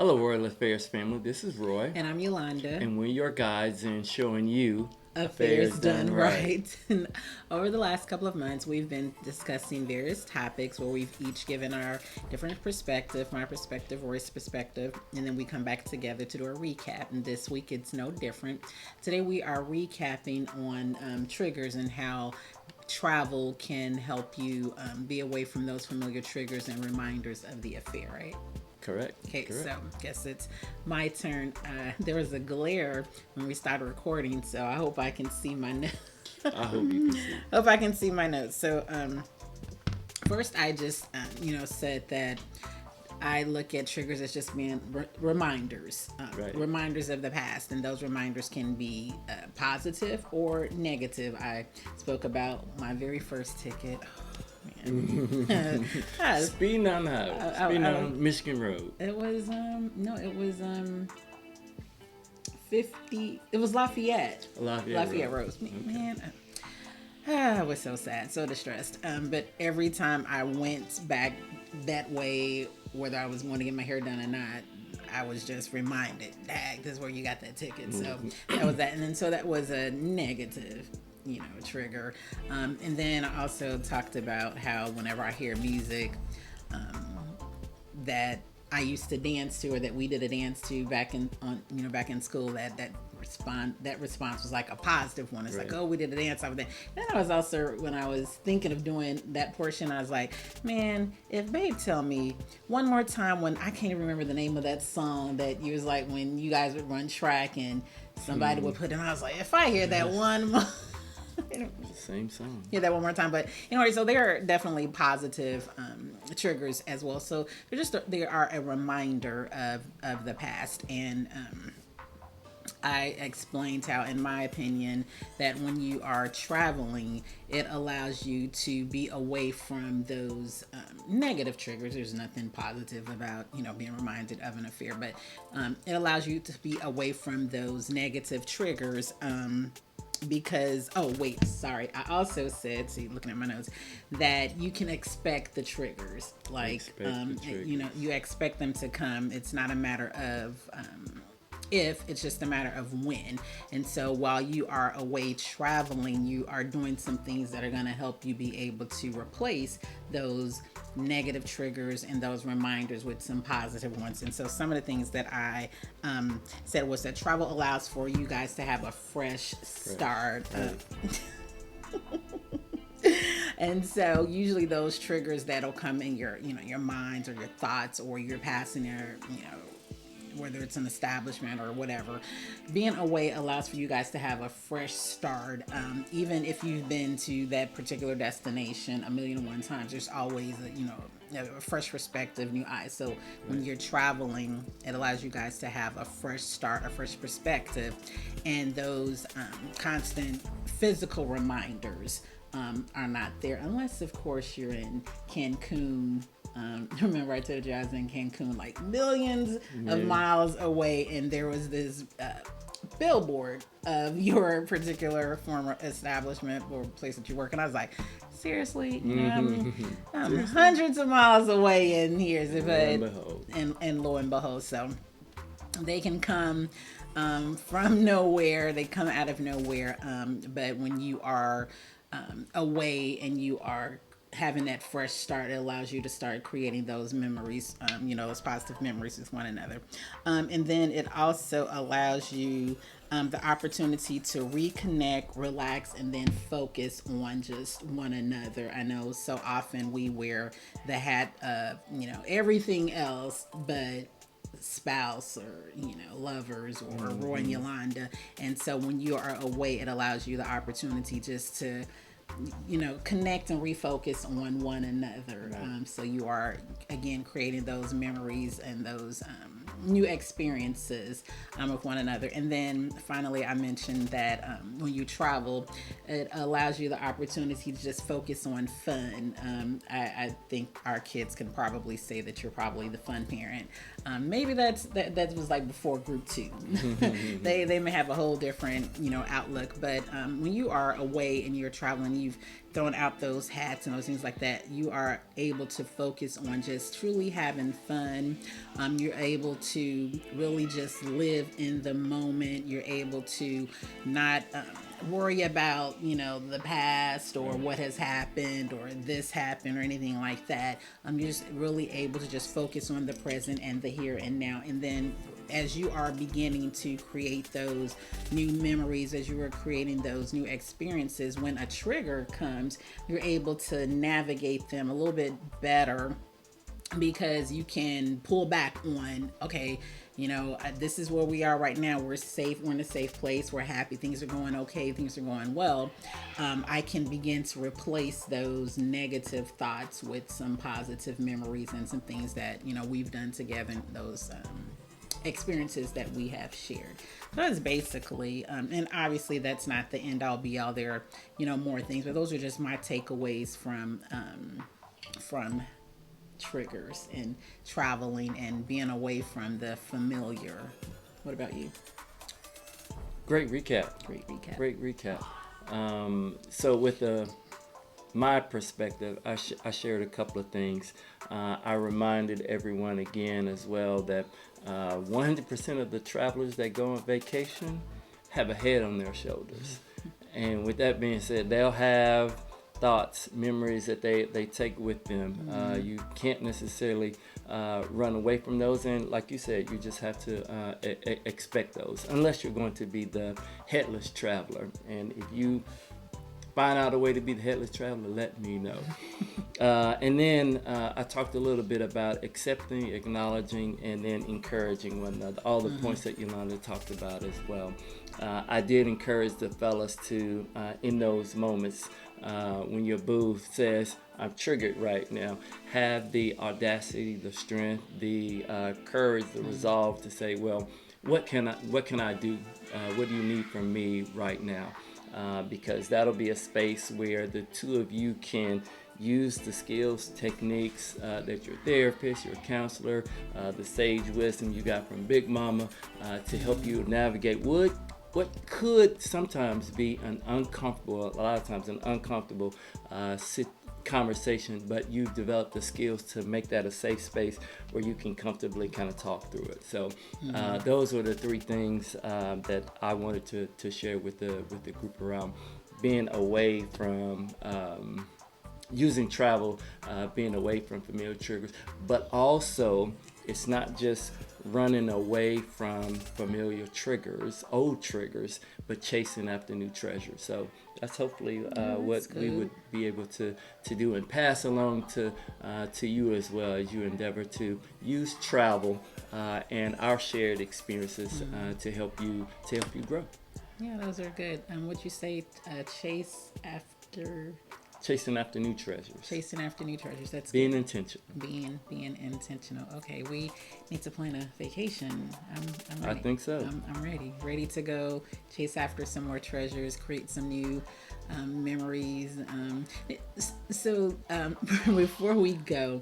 Hello, Royal Affairs family. This is Roy, And I'm Yolanda. and we're your guides in showing you Affairs affairs done done right. right. And over the last couple of months, we've been discussing various topics where we've each given our different perspective, my perspective, Roy's perspective, and then we come back together to do a recap. And this week, it's no different. Today, we are recapping on triggers and how travel can help you be away from those familiar triggers and reminders of the affair, right? Correct. Okay, Correct. so guess it's my turn. There was a glare when we started recording, so I hope I can see my notes. I hope you can see. Hope I can see my notes. So first, I just said that I look at triggers as just being reminders, Right. reminders of the past, and those reminders can be positive or negative. I spoke about my very first ticket. Speeding down the highway. Speeding down Michigan Road. It was no, it was 50. It was Lafayette Road. Man, I was so sad, so distressed. But every time I went back that way, whether I was going to get my hair done or not, I was just reminded, dag, this is where you got that ticket. So that was that. And then so that was a negative, trigger. And then I also talked about how whenever I hear music that I used to dance to, or that we did a dance to back in school, that response was like a positive one. It's Right. like, oh, we did a dance off of that. Then I was also, when I was thinking of doing that portion, I was like, man, if babe tell me one more time, when I can't even remember the name of that song that you was like when you guys would run track and somebody would put in, I was like, if I hear that one more Same song. hear that one more time. But anyway, so there are definitely positive triggers as well. So they are a reminder of the past. And I explained how, in my opinion, that when you are traveling, it allows you to be away from those negative triggers. There's nothing positive about, being reminded of an affair, but it allows you to be away from those negative triggers. Because I also said, see, looking at my notes, that you can expect the triggers, like you expect them to come. It's not a matter of if, it's just a matter of when. And so while you are away traveling, you are doing some things that are going to help you be able to replace those negative triggers and those reminders with some positive ones. And so some of the things that I said was that travel allows for you guys to have a fresh start. And so usually those triggers that'll come in your minds or your thoughts, or you're passing your, whether it's an establishment or whatever, being away allows for you guys to have a fresh start. Even if you've been to that particular destination 1,000,001 times, there's always a fresh perspective, new eyes. So when you're traveling, it allows you guys to have a fresh start, a fresh perspective, and those constant physical reminders are not there, unless of course you're in Cancun. Remember I told you I was in Cancun, like millions of miles away, and there was this billboard of your particular former establishment or place that you work, and I was like, seriously, I'm hundreds of miles away, and here's it. And lo and behold, so they can come from nowhere. They come out of nowhere. But when you are away and you are having that fresh start, it allows you to start creating those memories, those positive memories with one another. And then it also allows you the opportunity to reconnect, relax, and then focus on just one another. I know so often we wear the hat of, everything else but spouse or lovers or Roy and Yolanda. And so when you are away, it allows you the opportunity just to connect and refocus on one another. Right. So you are again creating those memories and those new experiences with one another. And then finally, I mentioned that when you travel, it allows you the opportunity to just focus on fun. I think our kids can probably say that you're probably the fun parent. Maybe that was like before group 2. They may have a whole different outlook, but when you are away and you're traveling, you've thrown out those hats and those things like that, you are able to focus on just truly having fun. You're able to really just live in the moment. You're able to not worry about, the past or what has happened or this happened or anything like that. You're just really able to just focus on the present and the here and now. And then as you are beginning to create those new memories, as you are creating those new experiences, when a trigger comes, you're able to navigate them a little bit better, because you can pull back on, okay, this is where we are right now. We're safe. We're in a safe place. We're happy. Things are going okay. Things are going well. I can begin to replace those negative thoughts with some positive memories and some things that, we've done together, those experiences that we have shared. So that's basically, and obviously that's not the end all be all. There are, more things, but those are just my takeaways from triggers and traveling and being away from the familiar. What about you? Great recap. So with my perspective, I shared a couple of things. I reminded everyone again as well that 100% of the travelers that go on vacation have a head on their shoulders. And with that being said, they'll have thoughts, memories that they take with them. You can't necessarily run away from those, and like you said, you just have to expect those, unless you're going to be the headless traveler. And if you find out a way to be the headless traveler, let me know. And then I talked a little bit about accepting, acknowledging, and then encouraging one another. All the points that Yolanda talked about as well. I did encourage the fellas to, in those moments, when your boo says, I'm triggered right now, have the audacity, the strength, the courage, the resolve to say, well, what can I do? What do you need from me right now? Because that'll be a space where the two of you can use the skills, techniques that your therapist, your counselor, the sage wisdom you got from Big Mama to help you navigate what could sometimes be a lot of times an uncomfortable conversation, but you've developed the skills to make that a safe space where you can comfortably kind of talk through it. So those were the three things that I wanted to share with the group around being away from using travel, being away from familiar triggers, but also it's not just running away from familiar triggers, old triggers, but chasing after new treasures. So that's hopefully what we would be able to do and pass along to you as well, as you endeavor to use travel and our shared experiences to help you grow. Yeah, those are good. What you say, Chasing after new treasures. That's being good. Intentional. Being intentional. Okay, we need to plan a vacation. I'm ready. I think so. I'm ready to go chase after some more treasures, create some new memories. So before we go,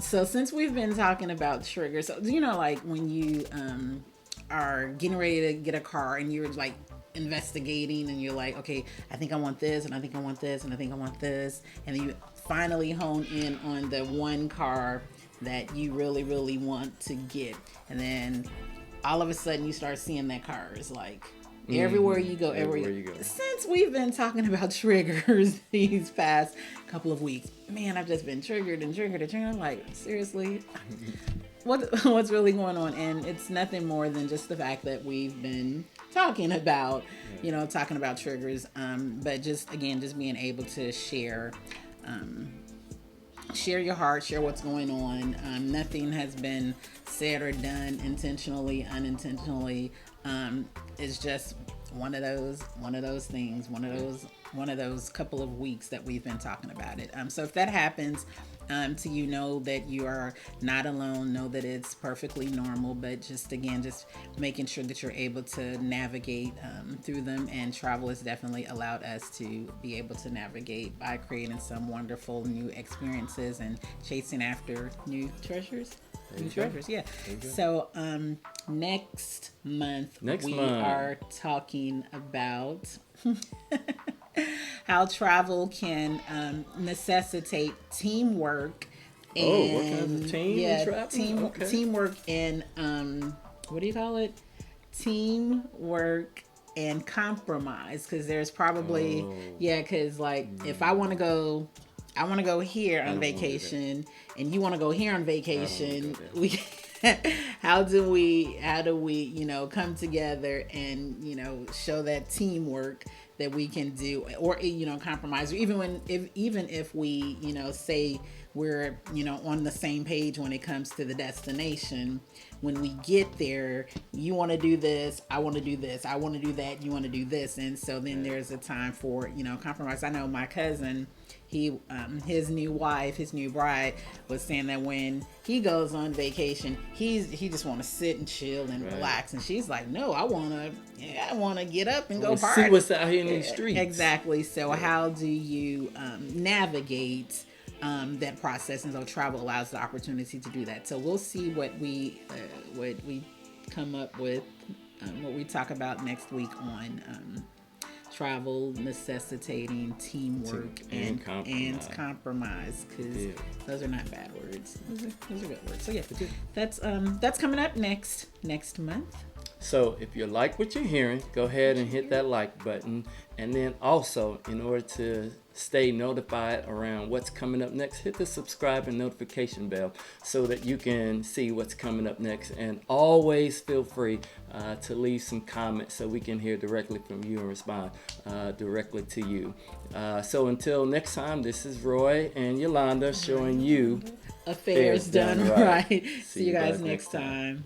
so since we've been talking about triggers, so, like when you are getting ready to get a car and you're like investigating and you're like, okay, I think I want this and I think I want this and I think I want this, and then you finally hone in on the one car that you really, really want to get, and then all of a sudden you start seeing that car is like everywhere you go. Since we've been talking about triggers these past couple of weeks, man, I've just been triggered. I'm like, seriously, what's really going on? And it's nothing more than just the fact that we've been talking about triggers, but just being able to share your heart, share what's going on. Nothing has been said or done intentionally, unintentionally. It's just one of those things, one of those couple of weeks that we've been talking about it. So if that happens to you, know that you are not alone, know that it's perfectly normal, but just making sure that you're able to navigate through them, and travel has definitely allowed us to be able to navigate by creating some wonderful new experiences and chasing after new treasures. Yeah. So next month we are talking about how travel can necessitate teamwork Oh, working as a team and yeah, traveling? Okay. teamwork and what do you call it? Teamwork and compromise, because there's probably Oh, because like if I want to go, I want to go here I on don't want to do that. vacation and you want to go here on I don't want to vacation, go there. we how do we come together and show that teamwork that we can do, or compromise, or even if we say we're on the same page when it comes to the destination. When we get there, you want to do this, I want to do this, I want to do that, you want to do this, and so then there's a time for compromise. I know my cousin, he his new wife, his new bride, was saying that when he goes on vacation, he just want to sit and chill and relax, and she's like, no, I want to get up and go party. See what's out here in these streets. Exactly. So how do you navigate that process? And so travel allows the opportunity to do that. So we'll see what we come up with, what we talk about next week on travel necessitating teamwork and compromise, because those are not bad words. Those are good words. So yeah, that's coming up next month. So if you like what you're hearing, go ahead and hit that like button. And then also, in order to stay notified around what's coming up next, hit the subscribe and notification bell so that you can see what's coming up next. And always feel free to leave some comments so we can hear directly from you and respond directly to you. So until next time, this is Roy and Yolanda showing you Affairs done right. See you guys next time.